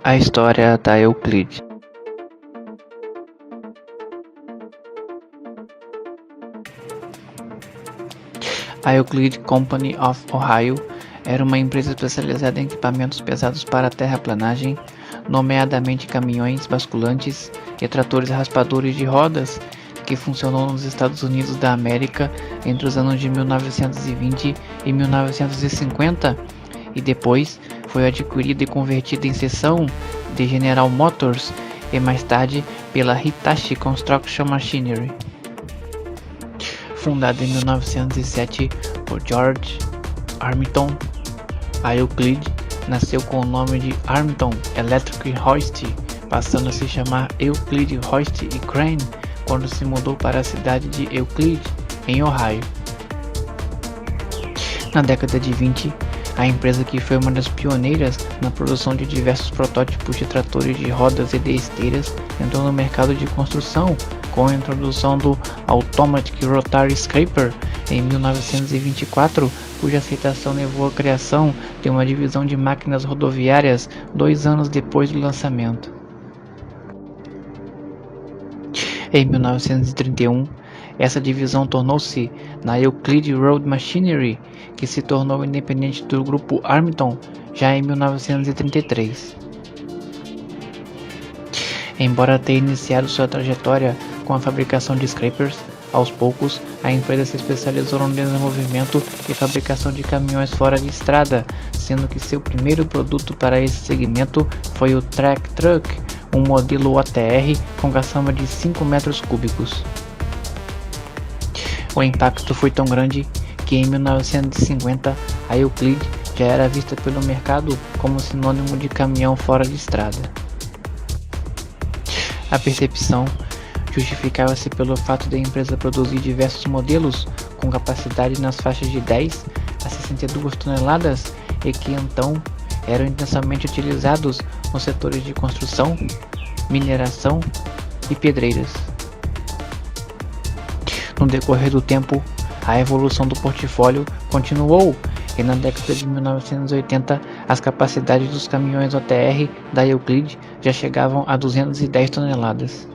A história da Euclid. A Euclid Company of Ohio era uma empresa especializada em equipamentos pesados para terraplanagem, nomeadamente caminhões basculantes e tratores raspadores de rodas, que funcionou nos Estados Unidos da América entre os anos de 1920 e 1950, e depois foi adquirida e convertida em seção de General Motors e mais tarde pela Hitachi Construction Machinery. Fundada em 1907 por George Armington, a Euclid nasceu com o nome de Armington Electric Hoist, passando a se chamar Euclid Hoist e Crane quando se mudou para a cidade de Euclid, em Ohio. Na década de 20, a empresa, que foi uma das pioneiras na produção de diversos protótipos de tratores de rodas e de esteiras, entrou no mercado de construção com a introdução do Automatic Rotary Scraper em 1924, cuja aceitação levou à criação de uma divisão de máquinas rodoviárias 2 anos depois do lançamento. Em 1931, essa divisão tornou-se na Euclid Road Machinery, que se tornou independente do grupo Armington já em 1933. Embora tenha iniciado sua trajetória com a fabricação de scrapers, aos poucos a empresa se especializou no desenvolvimento e fabricação de caminhões fora de estrada, sendo que seu primeiro produto para esse segmento foi o Track Truck, um modelo OTR com caçamba de 5 metros cúbicos. O impacto foi tão grande que em 1950 a Euclid já era vista pelo mercado como sinônimo de caminhão fora de estrada. A percepção justificava-se pelo fato da empresa produzir diversos modelos com capacidade nas faixas de 10 a 62 toneladas e que então eram intensamente utilizados nos setores de construção, mineração e pedreiras. No decorrer do tempo, a evolução do portfólio continuou e na década de 1980 as capacidades dos caminhões OTR da Euclid já chegavam a 210 toneladas.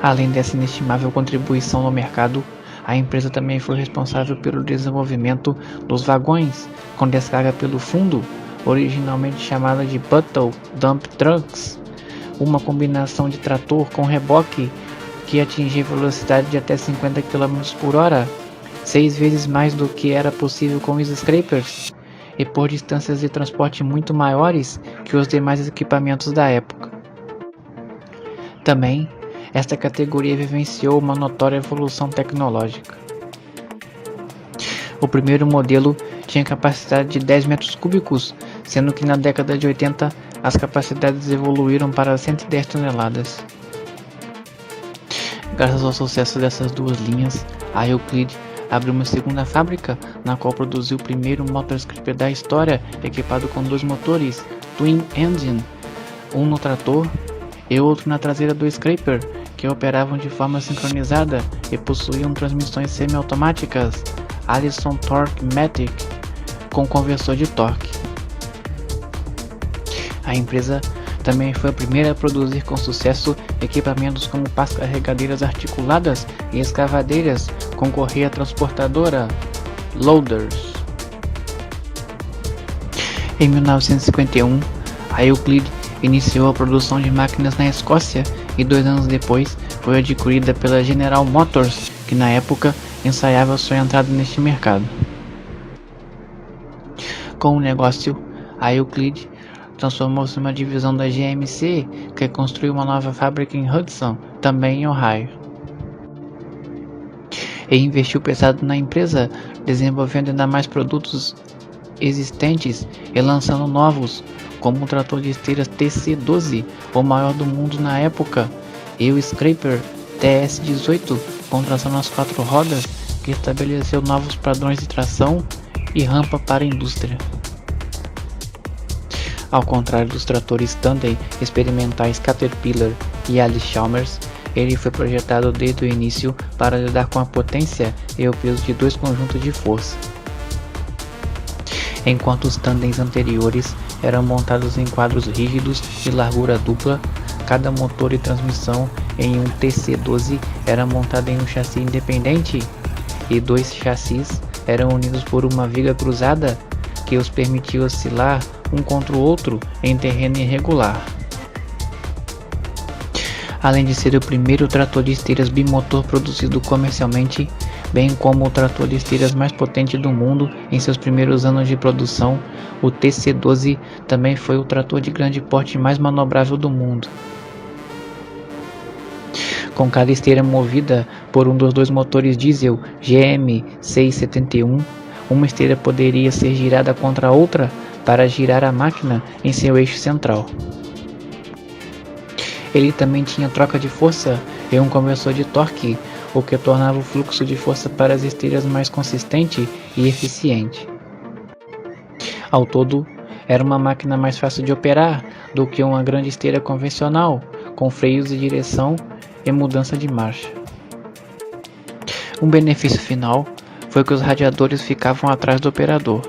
Além dessa inestimável contribuição no mercado, a empresa também foi responsável pelo desenvolvimento dos vagões com descarga pelo fundo, originalmente chamada de Buttle Dump Trucks, uma combinação de trator com reboque que atingia velocidade de até 50 km por hora, 6 vezes mais do que era possível com os scrapers, e por distâncias de transporte muito maiores que os demais equipamentos da época. Também, esta categoria vivenciou uma notória evolução tecnológica. O primeiro modelo tinha capacidade de 10 metros cúbicos, sendo que na década de 80 as capacidades evoluíram para 110 toneladas. Graças ao sucesso dessas duas linhas, a Euclid abriu uma segunda fábrica, na qual produziu o primeiro motor scraper da história, equipado com 2 motores Twin Engine, um no trator e outro na traseira do scraper, que operavam de forma sincronizada e possuíam transmissões semi-automáticas Allison Torque Matic com conversor de torque. A empresa também foi a primeira a produzir com sucesso equipamentos como pás carregadeiras articuladas e escavadeiras com correia transportadora, loaders. Em 1951, a Euclid iniciou a produção de máquinas na Escócia e 2 anos depois foi adquirida pela General Motors, que na época ensaiava sua entrada neste mercado. Com o negócio, a Euclid transformou-se em uma divisão da GMC, que construiu uma nova fábrica em Hudson, também em Ohio. E investiu pesado na empresa, desenvolvendo ainda mais produtos existentes e lançando novos, como o trator de esteiras TC12, o maior do mundo na época, e o Scraper TS18, com tração nas 4 rodas, que estabeleceu novos padrões de tração e rampa para a indústria. Ao contrário dos tratores tandem experimentais Caterpillar e Allis-Chalmers, ele foi projetado desde o início para lidar com a potência e o peso de 2 conjuntos de força. enquanto os tandems anteriores eram montados em quadros rígidos de largura dupla. Cada motor e transmissão em um TC12 era montado em um chassi independente, e dois chassis eram unidos por uma viga cruzada que os permitia oscilar um contra o outro em terreno irregular. Além de ser o primeiro trator de esteiras bimotor produzido comercialmente, bem como o trator de esteiras mais potente do mundo em seus primeiros anos de produção, o TC12 também foi o trator de grande porte mais manobrável do mundo. Com cada esteira movida por um dos dois motores diesel GM 671, uma esteira poderia ser girada contra a outra para girar a máquina em seu eixo central. Ele também tinha troca de força e um conversor de torque, o que tornava o fluxo de força para as esteiras mais consistente e eficiente. Ao todo, era uma máquina mais fácil de operar do que uma grande esteira convencional, com freios de direção e mudança de marcha. Um benefício final foi que os radiadores ficavam atrás do operador.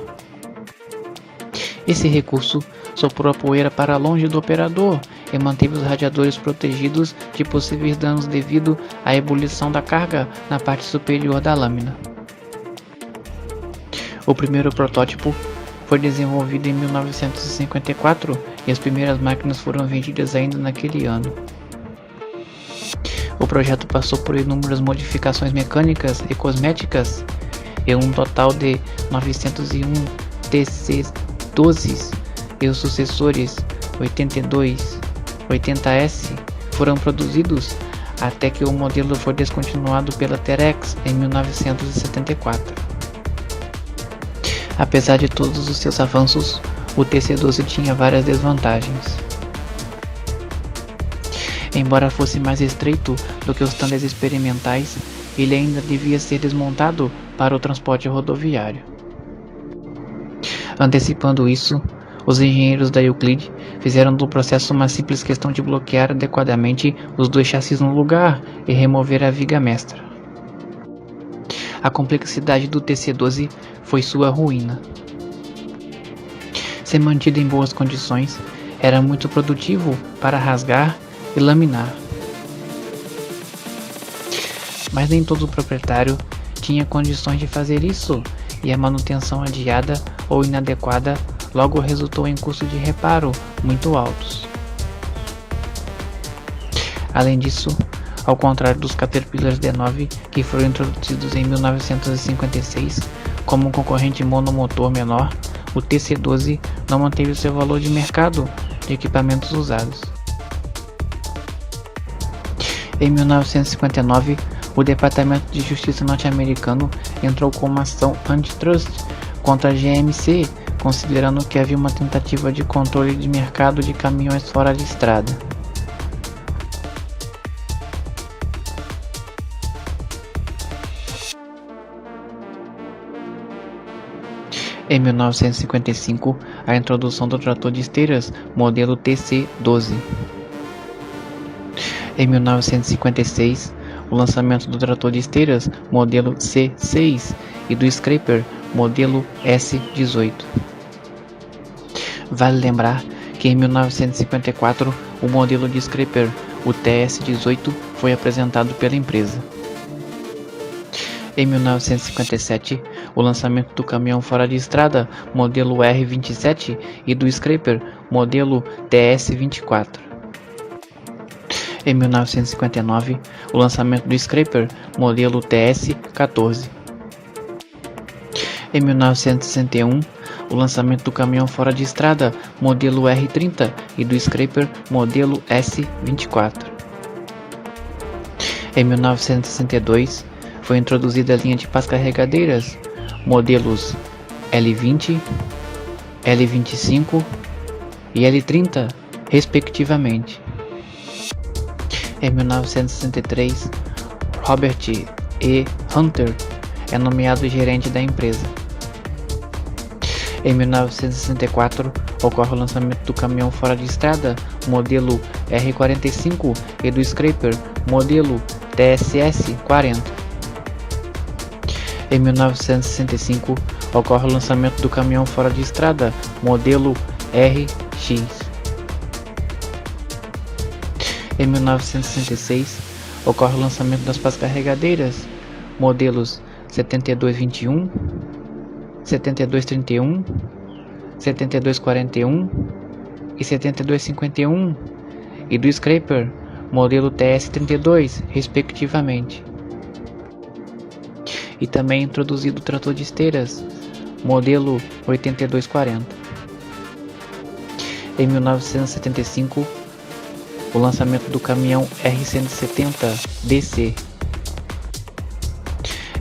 Esse recurso soprou a poeira para longe do operador e manteve os radiadores protegidos de possíveis danos devido à ebulição da carga na parte superior da lâmina. O primeiro protótipo foi desenvolvido em 1954 e as primeiras máquinas foram vendidas ainda naquele ano. O projeto passou por inúmeras modificações mecânicas e cosméticas, e um total de 901 TC12s e os sucessores 82, 80S foram produzidos até que o modelo foi descontinuado pela Terex em 1974. Apesar de todos os seus avanços, o TC12 tinha várias desvantagens. Embora fosse mais estreito do que os tandems experimentais, ele ainda devia ser desmontado para o transporte rodoviário. Antecipando isso, os engenheiros da Euclid fizeram do processo uma simples questão de bloquear adequadamente os dois chassis no lugar e remover a viga mestra. A complexidade do TC12 foi sua ruína. Se mantido em boas condições, era muito produtivo para rasgar e laminar. Mas nem todo proprietário tinha condições de fazer isso, e a manutenção adiada ou inadequada logo resultou em custos de reparo muito altos. Além disso, ao contrário dos Caterpillars D9, que foram introduzidos em 1956 como um concorrente monomotor menor, o TC12 não manteve seu valor de mercado de equipamentos usados. Em 1959, o Departamento de Justiça norte-americano entrou com uma ação antitrust contra a GMC, considerando que havia uma tentativa de controle de mercado de caminhões fora de estrada. Em 1955, a introdução do trator de esteiras modelo TC12. Em 1956, o lançamento do trator de esteiras modelo C6 e do scraper modelo S18. Vale lembrar que em 1954 o modelo de scraper, o TS18, foi apresentado pela empresa. Em 1957, o lançamento do caminhão fora de estrada modelo R27 e do scraper modelo TS24. Em 1959, o lançamento do scraper modelo TS14. Em 1961, o lançamento do caminhão fora de estrada modelo R30 e do scraper modelo S24. Em 1962, foi introduzida a linha de pás carregadeiras modelos L20, L25 e L30, respectivamente. Em 1963, Robert E. Hunter é nomeado gerente da empresa. Em 1964, ocorre o lançamento do caminhão fora de estrada modelo R45 e do scraper modelo TSS 40. Em 1965, ocorre o lançamento do caminhão fora de estrada, modelo RX. Em 1966, ocorre o lançamento das pás carregadeiras, modelos 7221, 7231, 7241 e 7251, e do Scraper, modelo TS32, respectivamente. E também introduzido o trator de esteiras, modelo 8240. Em 1975, o lançamento do caminhão R170 DC.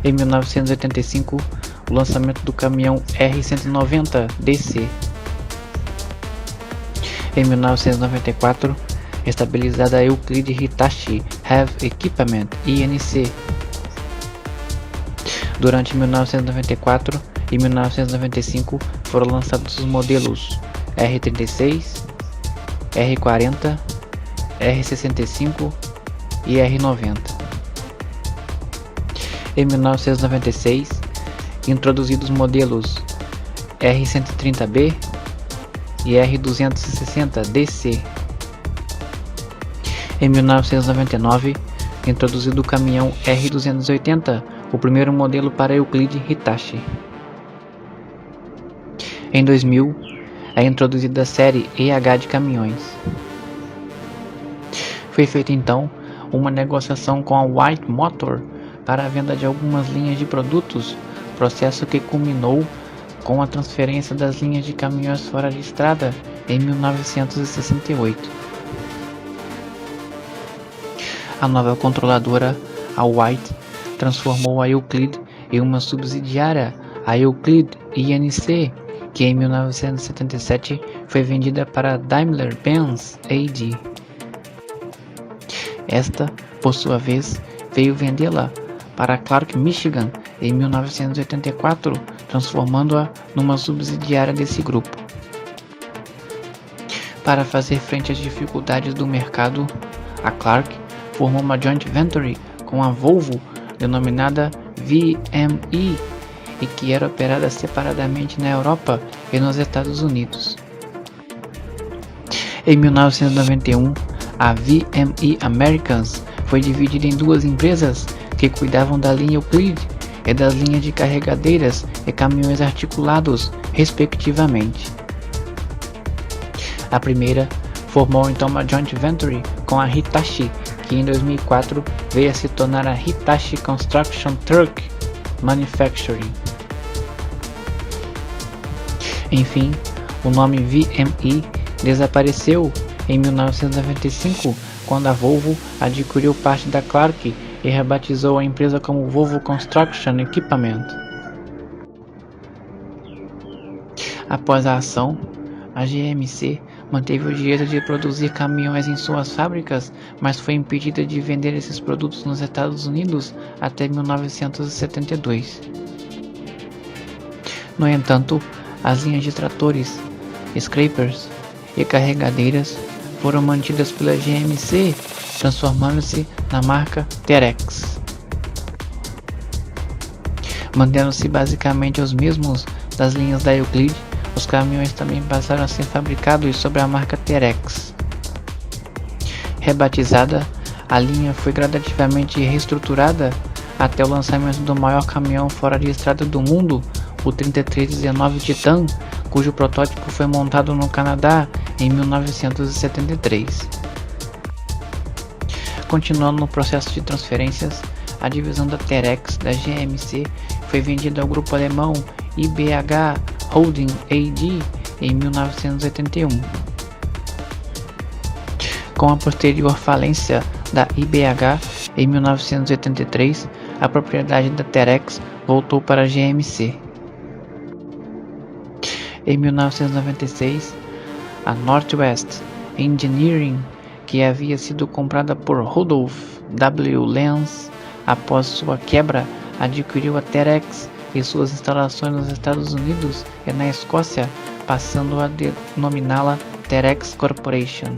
Em 1985, o lançamento do caminhão R190 DC. Em 1994, estabilizada a Euclid Hitachi Heavy Equipment INC. Durante 1994 e 1995 foram lançados os modelos R36, R40, R65 e R90. Em 1996, introduzidos os modelos R130B e R260DC. Em 1999, introduzido o caminhão R280, o primeiro modelo para Euclid Hitachi. Em 2000, é introduzida a série EH de caminhões. Foi feita então uma negociação com a White Motor para a venda de algumas linhas de produtos, processo que culminou com a transferência das linhas de caminhões fora de estrada em 1968. A nova controladora, a White, transformou a Euclid em uma subsidiária, a Euclid INC, que em 1977 foi vendida para a Daimler-Benz AG. Esta, por sua vez, veio vendê-la para a Clark Michigan em 1984, transformando-a numa subsidiária desse grupo. Para fazer frente às dificuldades do mercado, a Clark formou uma joint venture com a Volvo, denominada VME, e que era operada separadamente na Europa e nos Estados Unidos. Em 1991, a VME Americans foi dividida em duas empresas que cuidavam da linha Euclid e das linhas de carregadeiras e caminhões articulados, respectivamente. A primeira formou então uma joint venture com a Hitachi, que em 2004 veio a se tornar a Hitachi Construction Truck Manufacturing. Enfim, o nome VME desapareceu em 1995, quando a Volvo adquiriu parte da Clark e rebatizou a empresa como Volvo Construction Equipment. Após a ação, a GMC manteve o direito de produzir caminhões em suas fábricas, mas foi impedida de vender esses produtos nos Estados Unidos até 1972. No entanto, as linhas de tratores, scrapers e carregadeiras foram mantidas pela GMC, transformando-se na marca Terex. Mantendo-se basicamente os mesmos das linhas da Euclid, os caminhões também passaram a ser fabricados sob a marca Terex. Rebatizada, a linha foi gradativamente reestruturada até o lançamento do maior caminhão fora de estrada do mundo, o 3319 Titan, cujo protótipo foi montado no Canadá em 1973. Continuando no processo de transferências, a divisão da Terex da GMC foi vendida ao grupo alemão IBH Holding AG em 1981. Com a posterior falência da IBH em 1983, a propriedade da Terex voltou para a GMC. Em 1996, a Northwest Engineering, que havia sido comprada por Rudolph W. Lenz após sua quebra, adquiriu a Terex e suas instalações nos Estados Unidos e na Escócia, passando a denominá-la Terex Corporation.